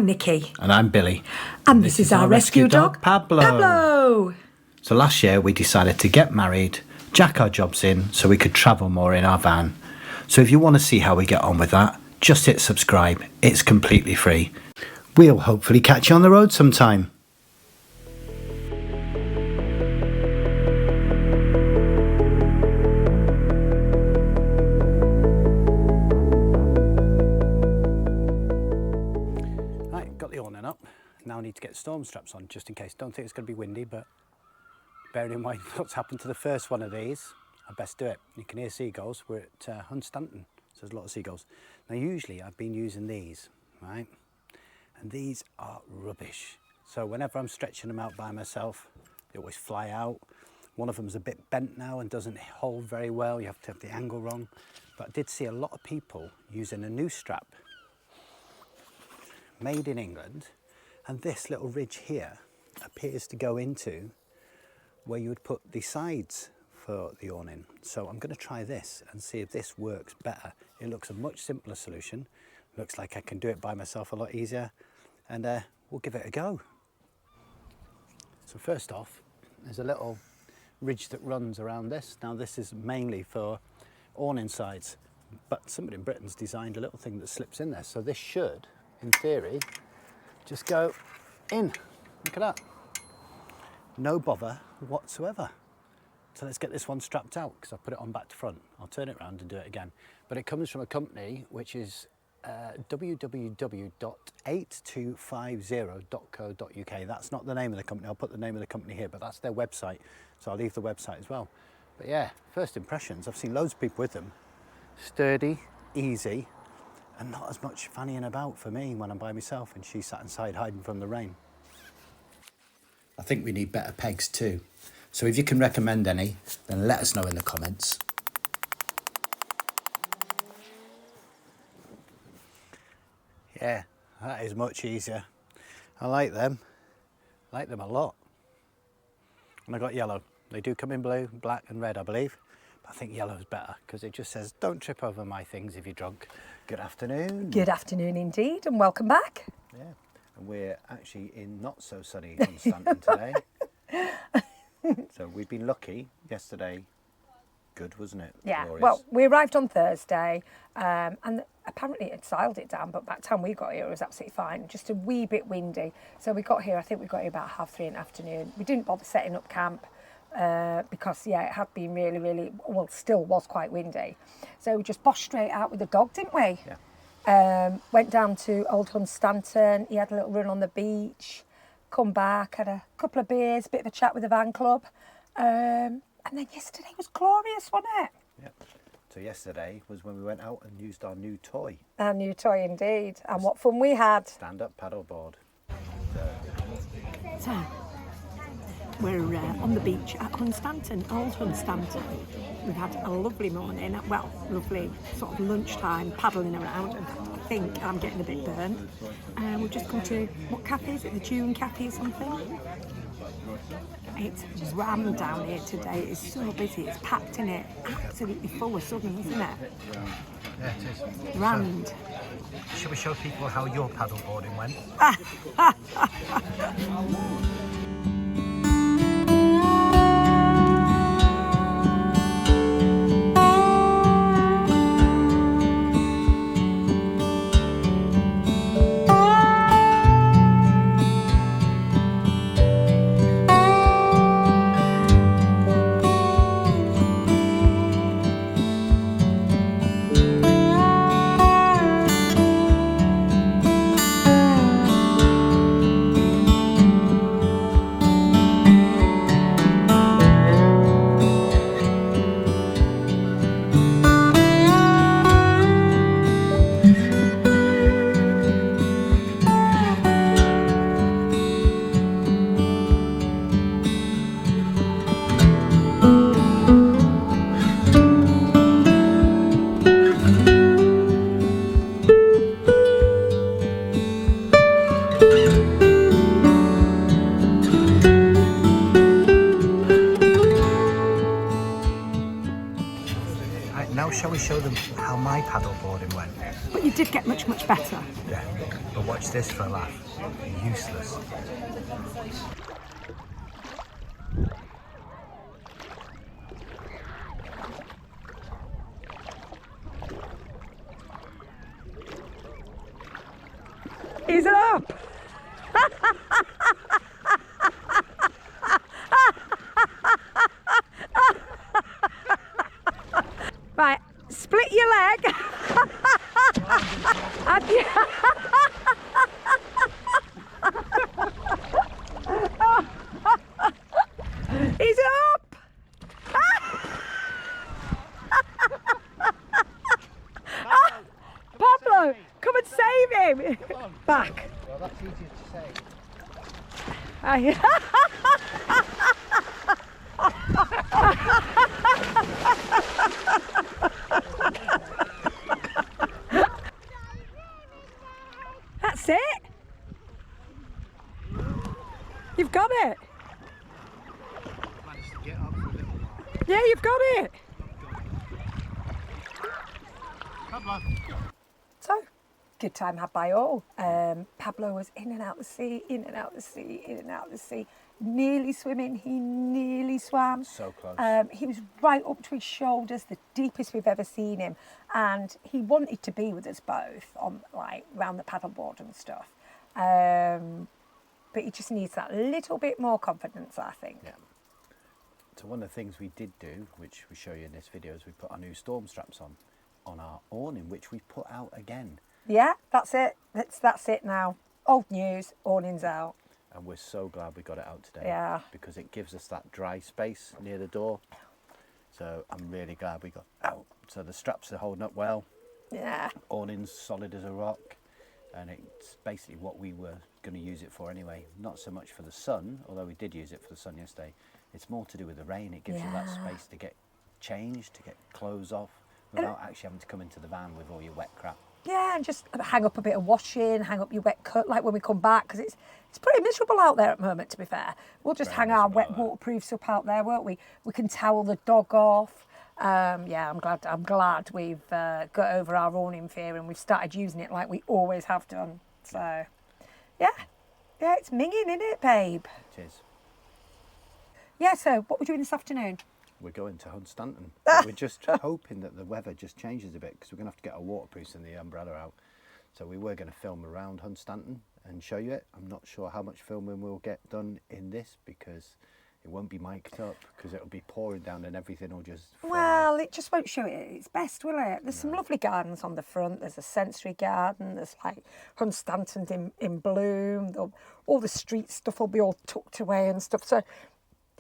I'm Nikki. And I'm Billy. And this is our rescue dog, Pablo. Pablo. So last year we decided to get married, jack our jobs in so we could travel more in our van. So if you want to see how we get on with that, just hit subscribe. It's completely free. We'll hopefully catch you on the road sometime. Right, got the awning up. Now I need to get storm straps on just in case. Don't think it's going to be windy, but bearing in mind what's happened to the first one of these, I best do it. You can hear seagulls. We're at Hunstanton, so there's a lot of seagulls. Now usually I've been using these, right? And these are rubbish. So whenever I'm stretching them out by myself, they always fly out. One of them's a bit bent now and doesn't hold very well. You have to have the angle wrong. But I did see a lot of people using a new strap made in England. And this little ridge here appears to go into where you would put the sides for the awning. So I'm going to try this and see if this works better. It looks a much simpler solution. Looks like I can do it by myself a lot easier, and we'll give it a go. So first off, there's a little ridge that runs around this. Now this is mainly for awning sides, but somebody in Britain's designed a little thing that slips in there. So this should, in theory, just go in. Look at that. No bother whatsoever. So let's get this one strapped out because I put it on back to front. I'll turn it around and do it again. But it comes from a company which is www.8250.co.uk. That's not the name of the company. I'll put the name of the company here, but that's their website. So I'll leave the website as well. But yeah, first impressions. I've seen loads of people with them. Sturdy, easy, and not as much fannying about for me when I'm by myself and she sat inside hiding from the rain. I think we need better pegs too. So if you can recommend any, then let us know in the comments. Yeah, that is much easier. I like them. I like them a lot. And I got yellow. They do come in blue, black and red, I believe. But I think yellow is better because it just says, don't trip over my things if you're drunk. Good afternoon. Good afternoon indeed, and welcome back. Yeah, and we're actually in not so sunny Hunstanton today. So we've been lucky. Yesterday, good, wasn't it? Yeah, Glorious. well, we arrived on Thursday and apparently it siled it down, but by the time we got here it was absolutely fine, just a wee bit windy. So we got here, I think we got here about 3:30 in the afternoon. We didn't bother setting up camp because, yeah, it had been really, well, still was quite windy. So we just boshed straight out with the dog, didn't we? Yeah. Went down to Old Hunstanton, he had a little run on the beach, come back, had a couple of beers, bit of a chat with the van club. And then yesterday was glorious, wasn't it? Yep. So yesterday was when we went out and used our new toy. Our new toy indeed. And what fun we had. Stand-up paddleboard. So, we're on the beach at Hunstanton, Old Hunstanton. We've had a lovely morning, well, lovely sort of lunchtime paddling around. And I think I'm getting a bit burnt. We've just come to, what cafe is it? The June Cafe or something? It's rammed down here today. It's so busy. It's packed in it. Absolutely full of sudden, isn't it? Yeah, it is. Rammed. So, shall we show people how your paddleboarding went? Now shall we show them how my paddleboarding went? But you did get much better. Yeah. But watch this for a laugh. Useless. Is it up? Right, split your leg. He's up. Pablo, come and save him. Back. Well, that's easier to say. That's it. You've got it. Managed to get up for a little while. Yeah, you've got it. Pablo. So, good time had by all. Pablo was in and out the sea, in and out the sea, in and out the sea. Nearly swimming, he nearly swam. So close. He was right up to his shoulders, the deepest we've ever seen him. And he wanted to be with us both on, like, round the paddleboard and stuff. But he just needs that little bit more confidence, I think. Yeah. So one of the things we did do, which we show you in this video, is we put our new storm straps on our awning, which we put out again. Yeah, that's it. That's it now. Old news, awning's out. And we're so glad we got it out today. Yeah. Because it gives us that dry space near the door. So I'm really glad we got out. So the straps are holding up well. Yeah. Awning's solid as a rock. And it's basically what we were going to use it for anyway. Not so much for the sun, although we did use it for the sun yesterday. It's more to do with the rain. It gives you that space to get changed, to get clothes off, without actually having to come into the van with all your wet crap. Yeah, and just hang up a bit of washing, hang up your wet coat, like when we come back, because it's pretty miserable out there at the moment, to be fair. We'll just hang our wet waterproofs up out there, won't we? We can towel the dog off. Yeah, I'm glad we've got over our awning fear and we've started using it like we always have done. So, yeah, it's minging, isn't it, babe? Cheers. Yeah, so what we're doing this afternoon? We're going to Hunstanton. We're just hoping that the weather just changes a bit because we're going to have to get our waterproofs and the umbrella out. So we were going to film around Hunstanton and show you it. I'm not sure how much filming we'll get done in this because it won't be mic'd up because it'll be pouring down and everything will just fly. Well, it just won't show it its best, will it? There's some lovely gardens on the front. There's a sensory garden. There's like Hunstanton in bloom. All the street stuff will be all tucked away and stuff. So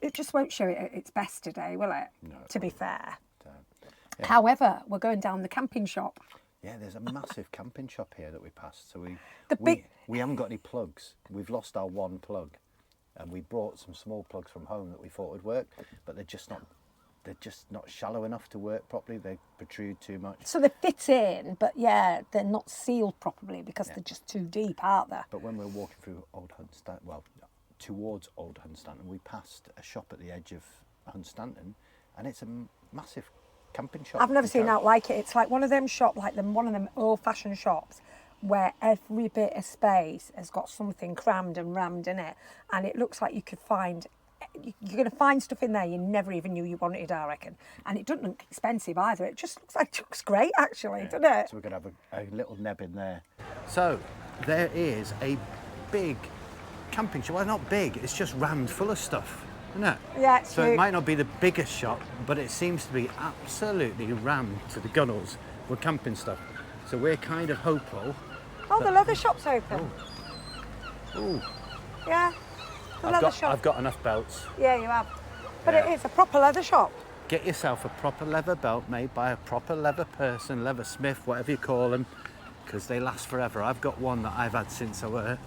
it just won't show it at its best today, will it? No. To be fair. Yeah. However, we're going down the camping shop. Yeah, there's a massive camping shop here that we passed. So we haven't got any plugs. We've lost our one plug. And we brought some small plugs from home that we thought would work, but they're just not shallow enough to work properly. They protrude too much. So they fit in, but yeah, they're not sealed properly because they're just too deep, aren't they? But when we were walking through Old Hunstanton, well, towards Old Hunstanton, we passed a shop at the edge of Hunstanton, and it's a massive camping shop. I've never seen out like it. It's like one of them one of them old-fashioned shops where every bit of space has got something crammed and rammed in it, and it looks like you're going to find stuff in there you never even knew you wanted, I reckon. And it doesn't look expensive either. It just looks great, actually, doesn't it? So we're going to have a little neb in there. So there is a big camping shop. Well, not big, it's just rammed full of stuff, isn't it? Yeah, it's So it might not be the biggest shop, but it seems to be absolutely rammed to the gunnels with camping stuff. So we're kind of hopeful. Oh, the leather shop's open. Ooh. Yeah, the leather shop. I've got enough belts. Yeah, you have. But it is a proper leather shop. Get yourself a proper leather belt made by a proper leather person, leather smith, whatever you call them, because they last forever. I've got one that I've had since I was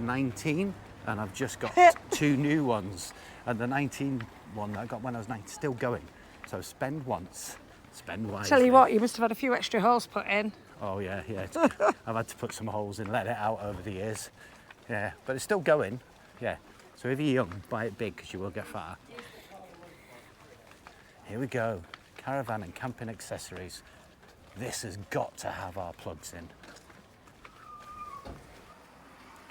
19, and I've just got 2 new ones. And the 19 one that I got when I was 19 still going. So spend once, spend wisely. Tell you what, you must have had a few extra holes put in. Oh yeah. I've had to put some holes in, let it out over the years. Yeah, but it's still going. Yeah. So if you're young, buy it big because you will get fatter. Here we go. Caravan and camping accessories. This has got to have our plugs in.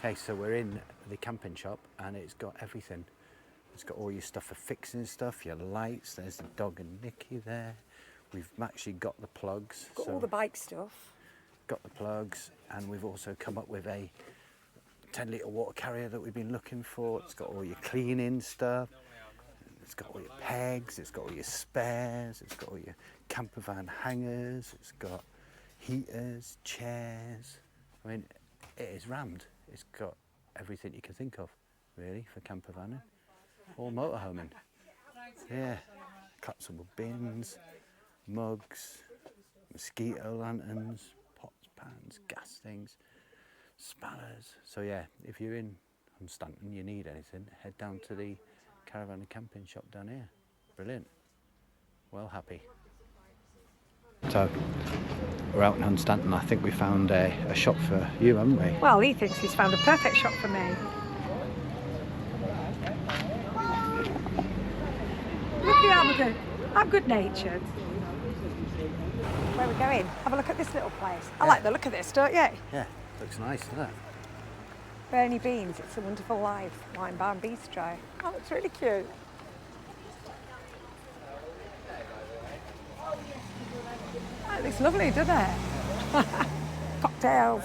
Okay, so we're in the camping shop and it's got everything. It's got all your stuff for fixing stuff, your lights, there's the dog and Nikki there. We've actually got the plugs. Got all the bike stuff. Got the plugs, and we've also come up with a 10-litre water carrier that we've been looking for. It's got all your cleaning stuff. It's got all your pegs, it's got all your spares, it's got all your camper van hangers, it's got heaters, chairs. I mean, it is rammed. It's got everything you can think of, really, for camper vanning or motorhoming. Yeah, collapsible bins, mugs, mosquito lanterns, pots, pans, gas things, spanners. So yeah, if you're in Hunstanton, you need anything, head down to the caravan and camping shop down here. Brilliant. Well happy. So we're out in Hunstanton. I think we found a shop for you, haven't we? Well, he thinks he's found a perfect shop for me. Look at I'm good natured. Where are we going? Have a look at this little place. I like the look of this, don't you? Yeah, looks nice, doesn't it? Bernie Beans, It's a Wonderful Life, Wine Barn Bistro. Oh, it's really cute. Oh, it looks lovely, doesn't it? Cocktails,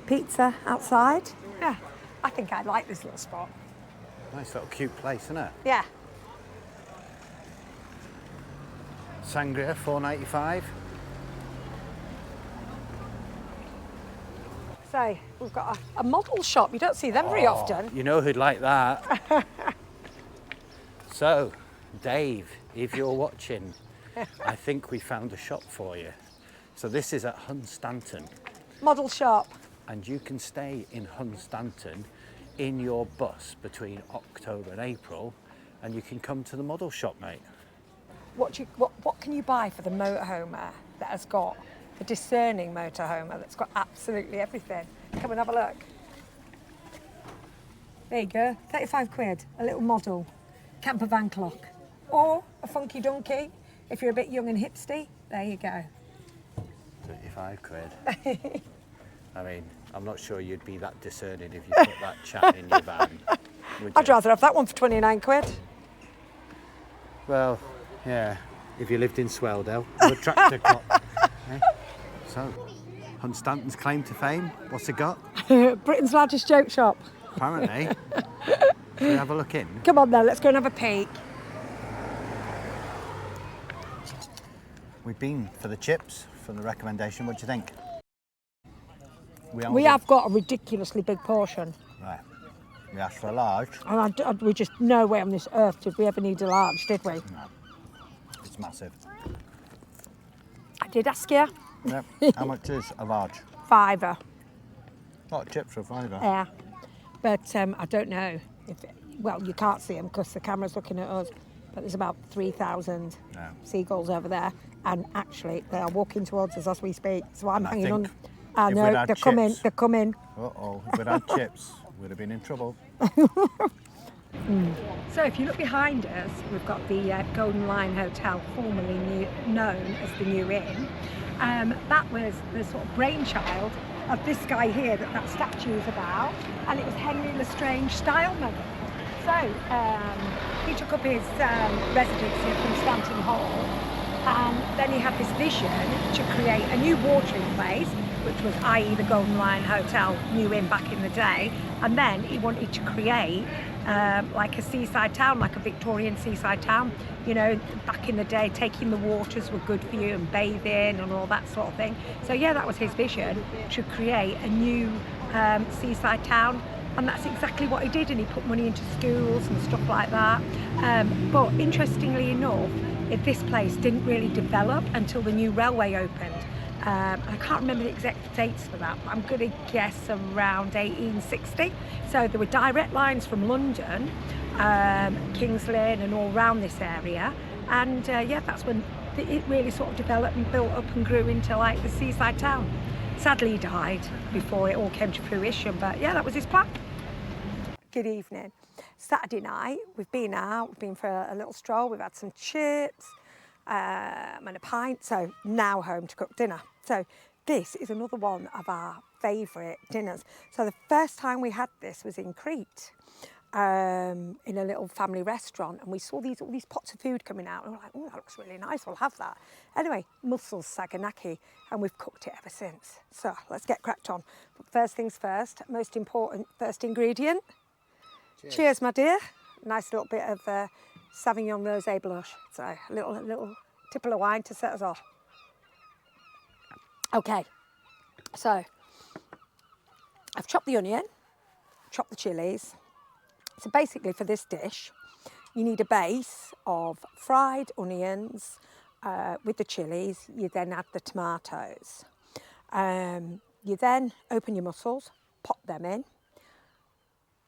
pizza outside. Yeah, I think I'd like this little spot. Nice little cute place, isn't it? Yeah. Sangria, $4.95. So, we've got a model shop. You don't see them very often. You know who'd like that. So, Dave, if you're watching, I think we found a shop for you. So this is at Hunstanton. Model shop. And you can stay in Hunstanton in your bus between October and April, and you can come to the model shop, mate. What can you buy for the motorhomer that has got the discerning motorhomer that's got absolutely everything? Come and have a look. There you go, 35 quid, a little model camper van clock. Or a funky donkey, if you're a bit young and hipsty, there you go. 35 quid. I mean, I'm not sure you'd be that discerning if you put that chat in your van, would you? I'd rather have that one for 29 quid. Well, yeah, if you lived in Swelldale, or a tractor clock. Eh? So, Hunstanton's claim to fame, what's it got? Britain's largest joke shop. Apparently. Shall we have a look in? Come on then, let's go and have a peek. We've been for the chips, from the recommendation. What do you think? We have got a ridiculously big portion. Right. We asked for a large. And we just, no way on this earth did we ever need a large, did we? No. It's massive. I did ask you. Yep. How much is a large? £5. A lot of chips for £5. Yeah. But I don't know if, well, you can't see them because the camera's looking at us, but there's about 3,000 seagulls over there, and actually they are walking towards us as we speak, so I'm hanging on. I know, they're coming. Uh-oh, if we'd had chips, we'd have been in trouble. So if you look behind us, we've got the Golden Lion Hotel, formerly known as the New Inn. That was the sort of brainchild of this guy here that statue is about, and it was Henry Lestrange Styleman. So he took up his residency at Hunstanton Hall, and then he had this vision to create a new watering place, which was i.e. the Golden Lion Hotel, New Inn back in the day, and then he wanted to create like a seaside town, like a Victorian seaside town. You know, back in the day, taking the waters were good for you, and bathing and all that sort of thing. So yeah, that was his vision, to create a new seaside town. And that's exactly what he did, and he put money into schools and stuff like that. But interestingly enough, this place didn't really develop until the new railway opened. I can't remember the exact dates for that, but I'm going to guess around 1860. So there were direct lines from London, King's Lynn and all around this area. And yeah, that's when it really sort of developed and built up and grew into like the seaside town. Sadly, he died before it all came to fruition, but yeah, that was his plan. Good evening. Saturday night, we've been out, we've been for a little stroll, we've had some chips and a pint, so now home to cook dinner. So this is another one of our favourite dinners. So the first time we had this was in Crete, in a little family restaurant, and we saw all these pots of food coming out, and we were like, oh, that looks really nice, we'll have that. Anyway, mussels saganaki, and we've cooked it ever since. So let's get cracked on. But first things first, most important first ingredient. Cheers, my dear. Nice little bit of Sauvignon Rosé blush. So a little tipple of wine to set us off. Okay, so I've chopped the onion, chopped the chilies. So basically for this dish, you need a base of fried onions with the chilies. You then add the tomatoes. You then open your mussels, pop them in,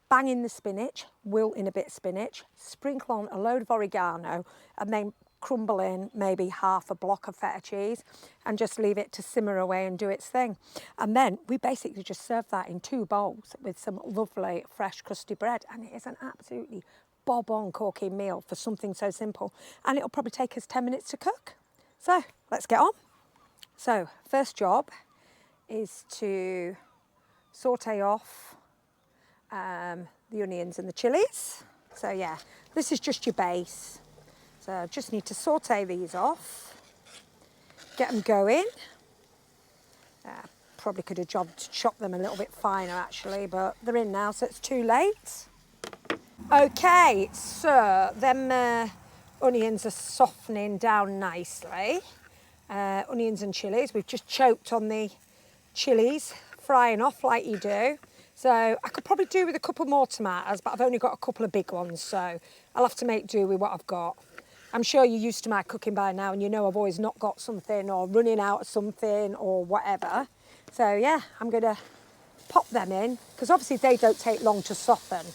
bang in the spinach, wilt in a bit of spinach, sprinkle on a load of oregano, and then crumble in maybe half a block of feta cheese and just leave it to simmer away and do its thing. And then we basically just serve that in 2 bowls with some lovely fresh crusty bread, and it is an absolutely bob-on cooking meal for something so simple, and it'll probably take us 10 minutes to cook. So let's get on. So first job is to saute off the onions and the chilies. So yeah, this is just your base. So I just need to saute these off, get them going. Probably could have chopped them a little bit finer actually, but they're in now, so it's too late. Okay, so them onions are softening down nicely. Onions and chilies, we've just choked on the chilies, frying off like you do. So I could probably do with a couple more tomatoes, but I've only got a couple of big ones, so I'll have to make do with what I've got. I'm sure you're used to my cooking by now, and you know I've always not got something or running out of something or whatever. So yeah, I'm going to pop them in, because obviously they don't take long to soften.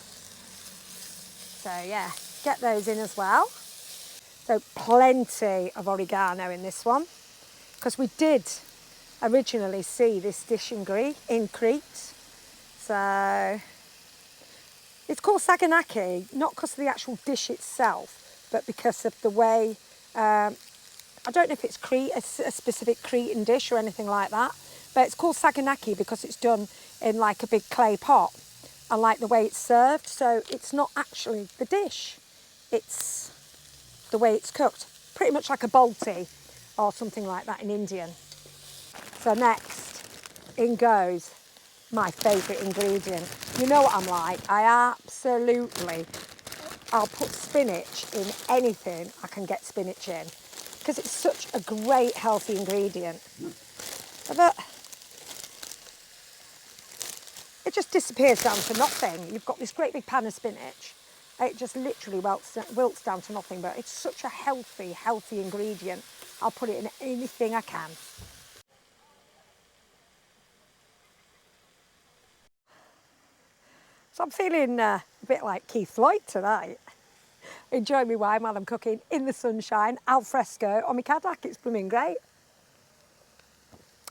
So yeah, get those in as well. So plenty of oregano in this one, because we did originally see this dish in Crete. So it's called saganaki, not because of the actual dish itself, but because of the way, I don't know if it's Crete, a specific Cretan dish or anything like that, but it's called saganaki because it's done in like a big clay pot, and like the way it's served. So it's not actually the dish, it's the way it's cooked. Pretty much like a balti or something like that in Indian. So next, in goes my favourite ingredient. You know what I'm like, I'll put spinach in anything I can get spinach in, because it's such a great healthy ingredient. But it just disappears down to nothing. You've got this great big pan of spinach. It just literally wilts down to nothing, but it's such a healthy ingredient. I'll put it in anything I can. So I'm feeling a bit like Keith Floyd tonight. Enjoy my wine while I'm cooking in the sunshine, al fresco, on my Cadillac. It's blooming great.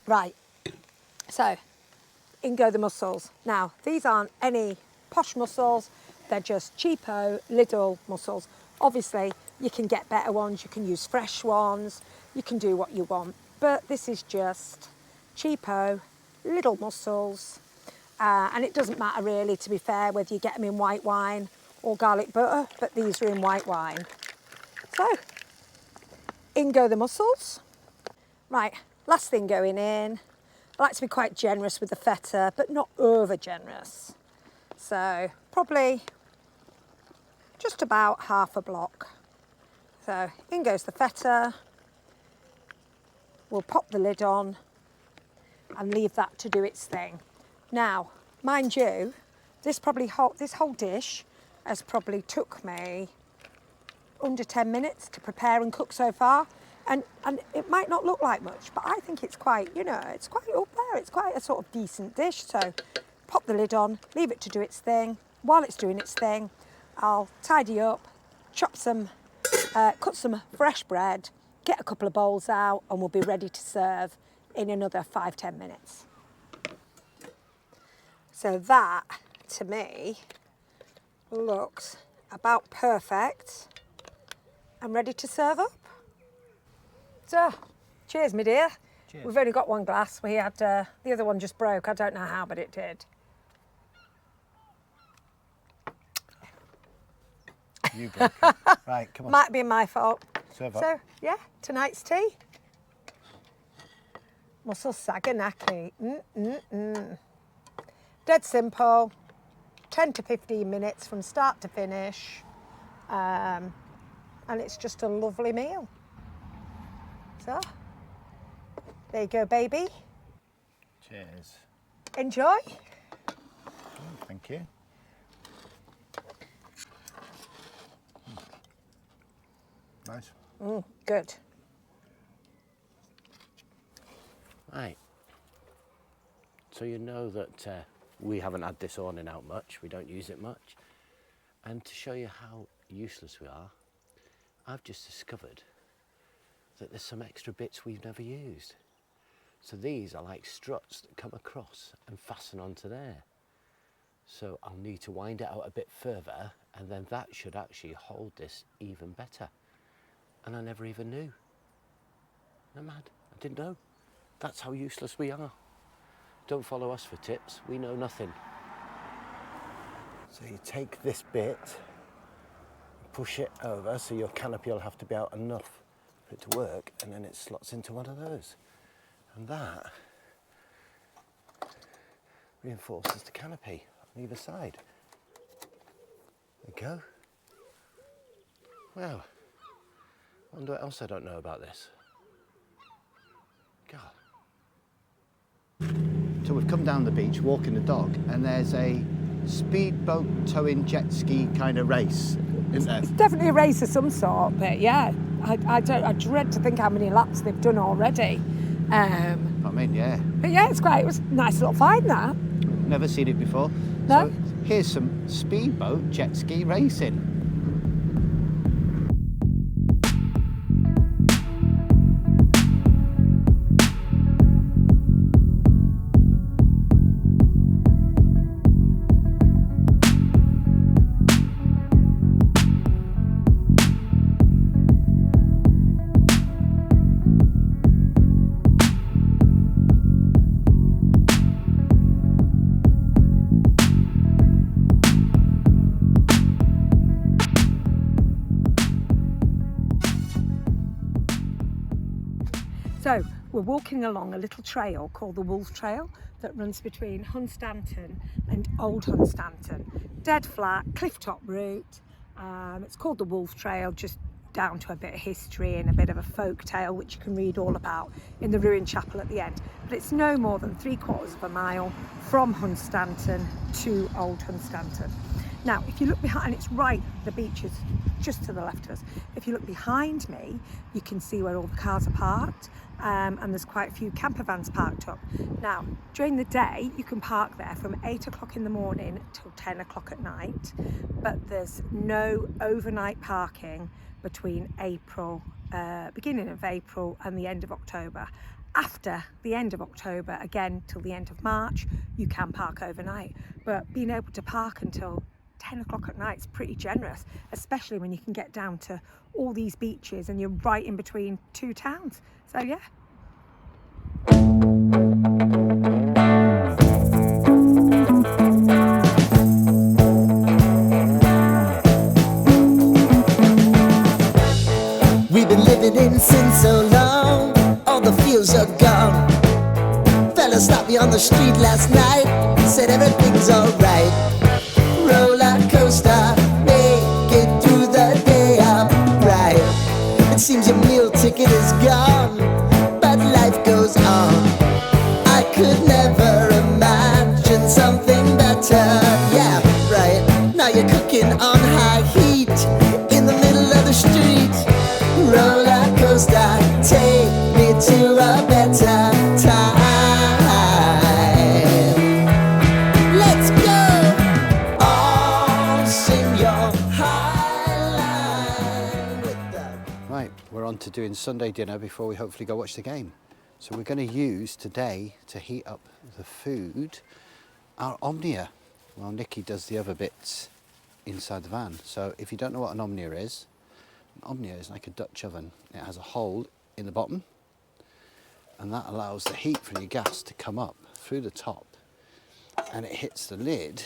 Right, so in go the mussels. Now, these aren't any posh mussels, they're just cheapo Lidl mussels. Obviously, you can get better ones, you can use fresh ones, you can do what you want, but this is just cheapo Lidl mussels. And it doesn't matter really, to be fair, whether you get them in white wine or garlic butter, but these are in white wine. So, in go the mussels. Right, last thing going in. I like to be quite generous with the feta, but not over generous. So, probably just about half a block. So, in goes the feta. We'll pop the lid on and leave that to do its thing. Now, mind you, this whole dish has probably took me under 10 minutes to prepare and cook so far. And it might not look like much, but I think it's quite, it's quite up there. It's quite a sort of decent dish. So pop the lid on, leave it to do its thing. While it's doing its thing, I'll tidy up, cut some fresh bread, get a couple of bowls out, and we'll be ready to serve in another 5-10 minutes. So that, to me, looks about perfect and ready to serve up. So, cheers, my dear. Cheers. We've only got one glass. We had the other one just broke. I don't know how, but it did. You broke it. Right, come on. Might be my fault. Serve up. So, yeah, tonight's tea. Mussel saganaki. Dead simple. 10 to 15 minutes from start to finish. And it's just a lovely meal. So, there you go, baby. Cheers. Enjoy. Thank you. Nice. Good. Right. So you know that we haven't had this awning out much, we don't use it much. And to show you how useless we are, I've just discovered that there's some extra bits we've never used. So these are like struts that come across and fasten onto there. So I'll need to wind it out a bit further, and then that should actually hold this even better. And I never even knew. I'm mad, I didn't know. That's how useless we are. Don't follow us for tips, we know nothing. So you take this bit, push it over, so your canopy will have to be out enough for it to work, and then it slots into one of those. And that reinforces the canopy on either side. There you go. Well, I wonder what else I don't know about this. God. So we've come down the beach, walking the dog, and there's a speedboat towing jet ski kind of race, isn't there? It's definitely a race of some sort, but yeah, I dread to think how many laps they've done already. I mean, yeah. But yeah, it's great. It was a nice little find, that. Never seen it before. No? So here's some speedboat jet ski racing. So we're walking along a little trail called the Wolf Trail that runs between Hunstanton and Old Hunstanton. Dead flat, cliff top route. It's called the Wolf Trail, just down to a bit of history and a bit of a folk tale, which you can read all about in the ruined chapel at the end. But it's no more than 3/4 of a mile from Hunstanton to Old Hunstanton. Now, if you look behind, it's right, the beach is just to the left of us. If you look behind me, you can see where all the cars are parked, and there's quite a few camper vans parked up. Now, during the day, you can park there from 8 o'clock in the morning till 10 o'clock at night, but there's no overnight parking between beginning of April and the end of October. After the end of October, again till the end of March, you can park overnight, but being able to park until 10 o'clock at night is pretty generous, especially when you can get down to all these beaches and you're right in between two towns. So yeah. We've been living in sin so long, all the fields are gone. Fella stopped me on the street last night, said everything's alright. Roller coaster, make it through the day, alright. It seems your meal ticket is gone, but life goes on. I could never imagine something better. Yeah, right. Now you're cooking on high heat in the middle of the street. Roller coaster, take me to a better time. Let's go. All sing your high line with the... Right, we're on to doing Sunday dinner before we hopefully go watch the game. So we're going to use today to heat up the food our Omnia, while Nikki does the other bits inside the van. So if you don't know what an Omnia is like a Dutch oven. It has a hole in the bottom and that allows the heat from your gas to come up through the top, and it hits the lid,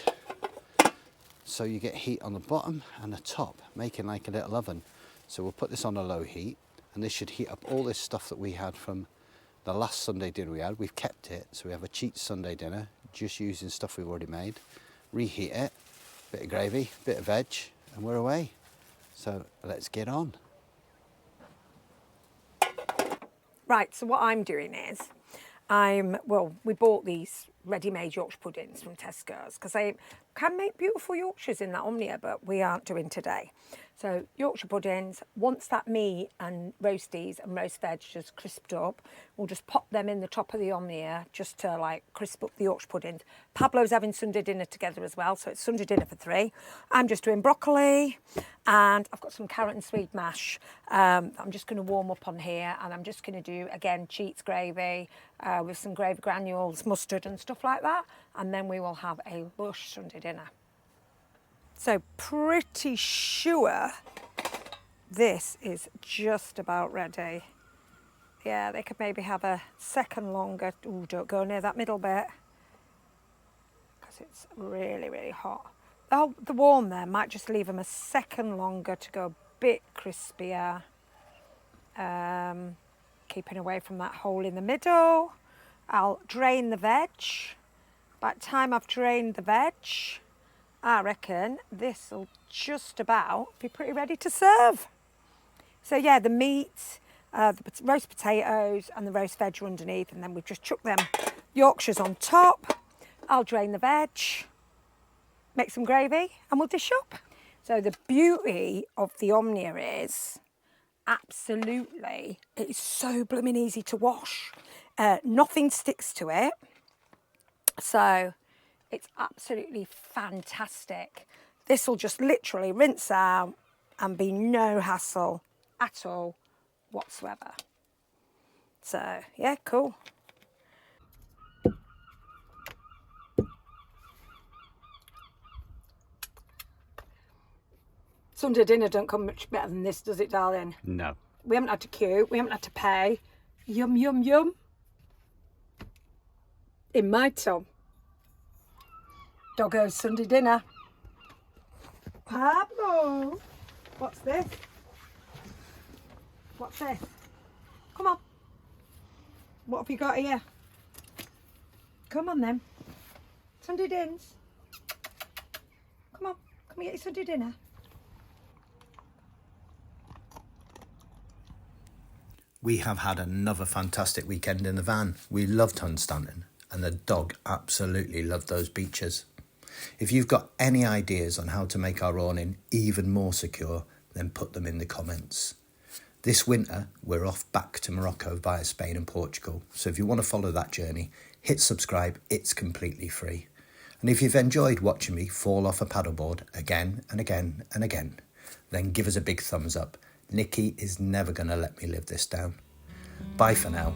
so you get heat on the bottom and the top, making like a little oven. So we'll put this on a low heat, and this should heat up all this stuff that we had from the last Sunday dinner we had. We've kept it, so we have a cheat Sunday dinner, just using stuff we've already made. Reheat it, bit of gravy, bit of veg, and we're away. So let's get on. Right, so what I'm doing is, we bought these ready-made Yorkshire puddings from Tesco's because they can make beautiful Yorkshires in that Omnia, but we aren't doing today. So Yorkshire puddings, once that meat and roasties and roast veg just crisped up, we'll just pop them in the top of the Omnia just to like crisp up the Yorkshire puddings. Pablo's having Sunday dinner together as well, so it's Sunday dinner for 3. I'm just doing broccoli, and I've got some carrot and swede mash. I'm just going to warm up on here, and I'm just going to do, again, cheats gravy with some gravy granules, mustard and stuff like that, and then we will have a lush Sunday dinner. So pretty sure this is just about ready. Yeah, they could maybe have a second longer. Ooh, don't go near that middle bit because it's really, really hot. Oh, the warm there might just leave them a second longer to go a bit crispier. Keeping away from that hole in the middle. I'll drain the veg. By the time I've drained the veg, I reckon this will just about be pretty ready to serve. So yeah, the meat, the roast potatoes and the roast veg are underneath, and then we've just chucked them Yorkshires on top. I'll drain the veg, make some gravy, and we'll dish up. So the beauty of the Omnia is, absolutely, it's so blooming easy to wash. Nothing sticks to it. So it's absolutely fantastic. This will just literally rinse out and be no hassle at all whatsoever. So yeah, cool. Sunday dinner don't come much better than this, does it, darling? No. We haven't had to queue, we haven't had to pay. Yum, yum, yum. In my tub. Doggo's Sunday dinner. Pablo! What's this? What's this? Come on. What have you got here? Come on then. Sunday dins. Come on, come and get your Sunday dinner. We have had another fantastic weekend in the van. We loved Hunstanton, and the dog absolutely loved those beaches. If you've got any ideas on how to make our awning even more secure, then put them in the comments. This winter, we're off back to Morocco via Spain and Portugal. So if you want to follow that journey, hit subscribe, it's completely free. And if you've enjoyed watching me fall off a paddleboard again and again and again, then give us a big thumbs up. Nikki is never going to let me live this down. Bye for now.